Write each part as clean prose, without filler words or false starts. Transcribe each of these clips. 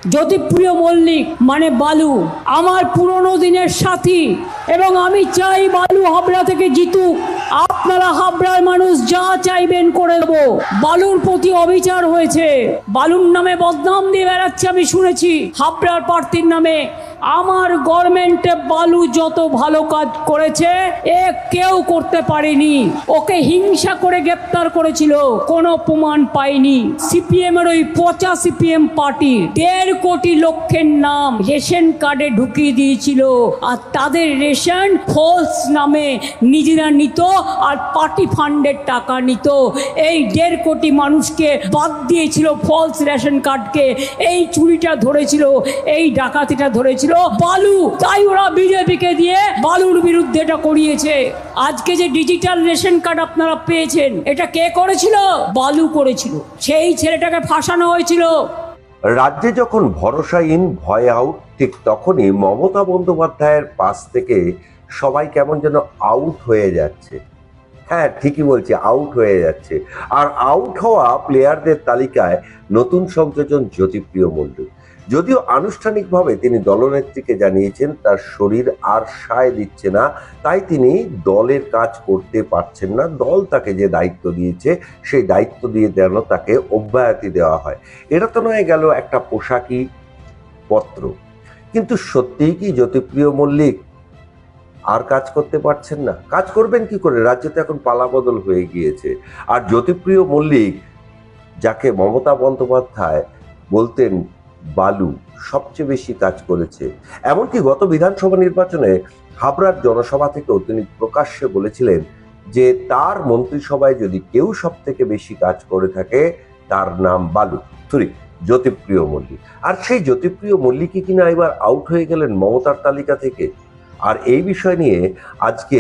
জ্যোতিপ্রিয় মল্লিক মানে বালু আমার পুরনো দিনের সাথী, এবং আমি চাই বালু হাবড়া থেকে জিতুক। আপনারা হাবড়ার মানুষ যা চাইবেন করে দেবো। বালুর প্রতি অবিচার হয়েছে, বালুর নামে বদনাম দিয়ে বেড়াচ্ছে আমি শুনেছি হাবড়ার প্রার্থীর নামে। আমার গভর্নমেন্টে বালু যত ভালো কাজ করেছে এ কেউ করতে পারেনি। ওকে হিংসা করে গ্রেপ্তার করেছিল, কোনো প্রমাণ পাইনি। সিপিএম এর ওই পচা সিপিএম পার্টি 1.5 কোটি লোকের নাম রেশন কার্ডে ঢুকিয়ে দিয়েছিল, আর তাদের রেশন ফলস নামে নিজেরা নিত আর পার্টি ফান্ডের টাকা নিত। এই 1.5 কোটি মানুষকে বাদ দিয়েছিল ফলস রেশন কার্ডকে। এই চুরিটা ধরেছিল, এই ডাকাতিটা ধরেছিল বালু, তাই ওরা বিজেপিকে দিয়ে বালুর বিরুদ্ধে এটা করিয়েছে। আজকে যে ডিজিটাল রেশন কার্ড আপনারা পেয়েছেন, এটা কে করেছিল? বালু করেছিল। সেই ছেলেটাকে ফাঁসানো হয়েছিল। রাজ্যে যখন ভরসাহীন ভয় আউট, ঠিক তখনই মমতা বন্দ্যোপাধ্যায়ের পাশ থেকে সবাই কেমন যেন আউট হয়ে যাচ্ছে। হ্যাঁ, ঠিকই বলছি, আউট হয়ে যাচ্ছে। আর আউট হওয়া প্লেয়ারদের তালিকায় নতুন সংযোজন জ্যোতিপ্রিয় মল্লিক। যদিও আনুষ্ঠানিকভাবে তিনি দলনেত্রীকে জানিয়েছেন তার শরীর আর সায় দিচ্ছে না, তাই তিনি দলের কাজ করতে পারছেন না। দল তাকে যে দায়িত্ব দিয়েছে সেই দায়িত্ব দিয়ে যেন তাকে অব্যাহতি দেওয়া হয়। এটা তো নয় গেল একটা পোশাকি পত্র, কিন্তু সত্যিই কি জ্যোতিপ্রিয় মল্লিক আর কাজ করতে পারছেন না? কাজ করবেন কি করে? রাজ্যে তো এখন পালাবদল হয়ে গিয়েছে। আর জ্যোতিপ্রিয় মল্লিক, যাকে মমতা বন্দ্যোপাধ্যায় বলতেন বালু, সবচেয়ে বেশি কাজ করেছে। এমনকি গত বিধানসভা নির্বাচনে হাবড়ার জনসভা থেকেও তিনি প্রকাশ্যে বলেছিলেন যে তার মন্ত্রিসভায় যদি কেউ সব থেকে বেশি কাজ করে থাকে তার নাম বালু, জ্যোতিপ্রিয় মল্লিক। আর সেই জ্যোতিপ্রিয় মল্লিকই কিনা এবার আউট হয়ে গেলেন মমতার তালিকা থেকে। আর এই বিষয় নিয়ে আজকে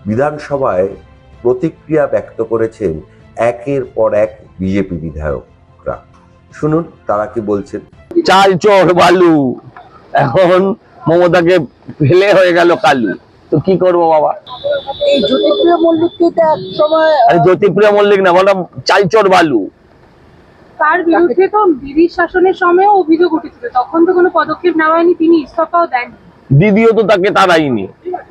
বিধানসভায় প্রতিক্রিয়া ব্যক্ত করেছেন একের পর এক বিজেপি বিধায়করা। শুনুন তারা কি বলছেন। চাল চোর বালু, এখন মমতাকে ফেলে হয়ে গেল কালু, তো কি করবো বাবা? এই জ্যোতিপ্রিয় মল্লিককে তো এক সময় আরে জ্যোতিপ্রিয় মল্লিক না, বললাম চাল চোর বালু। তার বিরুদ্ধে তো ব্রিটিশ শাসনের সময়ও অভিযোগ উঠেছিল, তখন তো কোনো পদক্ষেপ নেওয়া হয়নি, তিনি ইস্তফাও দেন। দিদিও তো তাকে তাড়াইনি,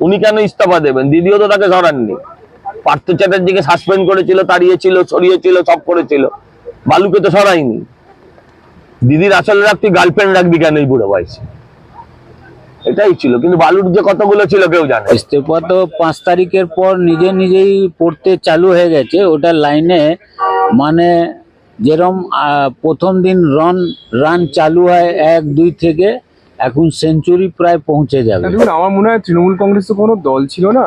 উনি কেন ইস্তফা দেবেন? দিদিও তো তাকে সরাননি। পার্থ চ্যাটার্জিকে সাসপেন্ড করেছিল, তাড়িয়েছিল, সরিয়েছিল, সব করেছিল। বালুকে তো সরাইনি। দিদির আসলে রাখতি, গার্লফ্রেন্ড রাখবি কেন এই বুড়ো বয়সে? এটাই ছিল, কিন্তু বালুর যে কতগুলো ছিল কেউ জানে। ইস্তফা তো 5 তারিখের পর নিজেই পড়তে চালু হয়ে গেছে। ওটা লাইনে মানে যেরকম প্রথম দিন রান চালু হয় 1-2 থেকে, এখন সেঞ্চুরি প্রায় পৌঁছে যাবে। দেখুন, আমার মনে হয় তৃণমূল কংগ্রেস তো কোনো দল ছিল না,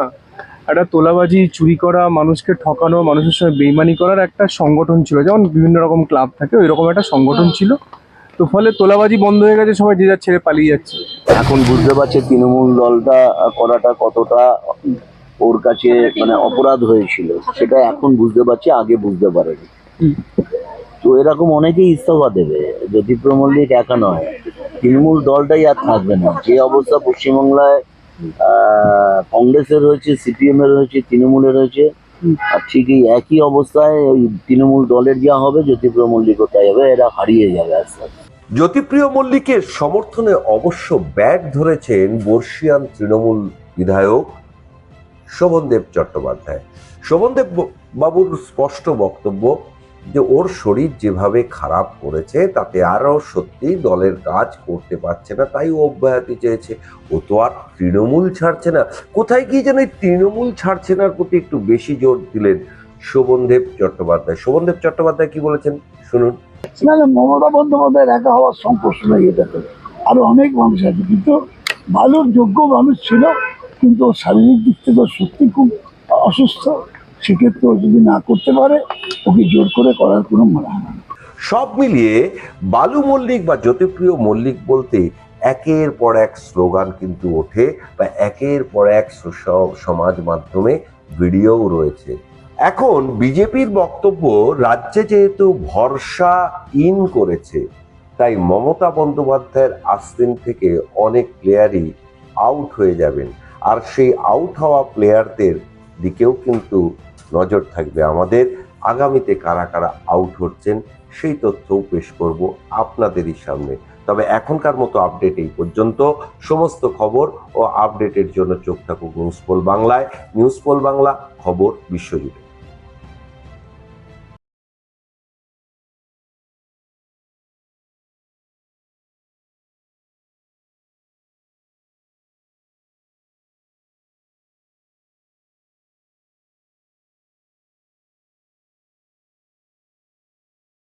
একটা তোলাবাজি, চুরি করা, মানুষকে ঠকানো, মানুষের সঙ্গে বেইমানি করার একটা সংগঠন ছিল। যেমন বিভিন্ন রকম ক্লাব থাকে, ওই রকম একটা সংগঠন ছিল। তো ফলে তোলাবাজি বন্ধ হয়ে গেছে, সবাই যে যার ছেড়ে পালিয়ে যাচ্ছে। এখন বুঝতে পারছে তৃণমূল দলটা করাটা কতটা ওর কাছে মানে অপরাধ হয়েছিল, সেটা এখন বুঝতে পারছে, আগে বুঝতে পারেনি। তো এরকম অনেকেই ইস্তফা দেবে, জ্যোতিপ্রিয় মল্লিক একা নয়, তৃণমূল দলটাই আর থাকবে না। যে অবস্থা পশ্চিমবাংলায় কংগ্রেসের হয়েছে, সিপিএম এর হয়েছে, তৃণমূলের হয়েছে, আর ঠিক এই একই অবস্থায় ওই তৃণমূল দলের যা হবে জ্যোতিপ্রিয় মল্লিকও তাই হবে। এরা হারিয়ে যাবে আস্তে আস্তে। জ্যোতিপ্রিয় মল্লিকের সমর্থনে অবশ্য ব্যাট ধরেছেন বর্ষিয়ান তৃণমূল বিধায়ক শোভনদেব চট্টোপাধ্যায়। শোভনদেব বাবুর স্পষ্ট বক্তব্য যে ওর শরীর যেভাবে খারাপ করেছে তাতে আরও সত্যি দলের কাজ করতে পারছে না, তাই ও অব্যাহতি চেয়েছে। ও তো আর তৃণমূল ছাড়ছে না। কোথায় গিয়ে যেন এই তৃণমূল ছাড়ছে নার প্রতি একটু বেশি জোর দিলেন শোভনদেব চট্টোপাধ্যায়। শোভনদেব চট্টোপাধ্যায় কি বলেছেন শুনুন। মমতা বন্দ্যোপাধ্যায়ের একা হওয়ার সম্পর্ক নেই, এটাতে আরো অনেক মানুষ আছে, কিন্তু ভালোর যোগ্য মানুষ ছিল, কিন্তু শারীরিক দিক থেকে সত্যি খুব অসুস্থ। সেক্ষেত্রে ও যদি না করতে পারে, ওকে জোর করে করার কোনো মানে হয় না। সব মিলিয়ে বালু মল্লিক বা জ্যোতিপ্রিয় মল্লিক বলতে একের পর এক স্লোগান কিন্তু ওঠে, বা একের পর এক সমাজ মাধ্যমে ভিডিওও রয়েছে। এখন বিজেপির বক্তব্য, রাজ্যে যেহেতু ভরসা ইন করেছে, তাই মমতা বন্দ্যোপাধ্যায়ের আস্তিন থেকে অনেক প্লেয়ারই আউট হয়ে যাবেন। আর সেই আউট হওয়া প্লেয়ারদের দিকেও কিন্তু নজর থাকবে আমাদের। আগামীতে কারা কারা আউট হচ্ছেন সেই তথ্যও পেশ করব আপনাদেরই সামনে। তবে এখনকার মতো আপডেট এই পর্যন্ত। সমস্ত খবর ও আপডেটের জন্য চোখ থাকুক নিউজ পোল বাংলায়। নিউজ পোল বাংলা, খবর বিশ্বজুড়ে।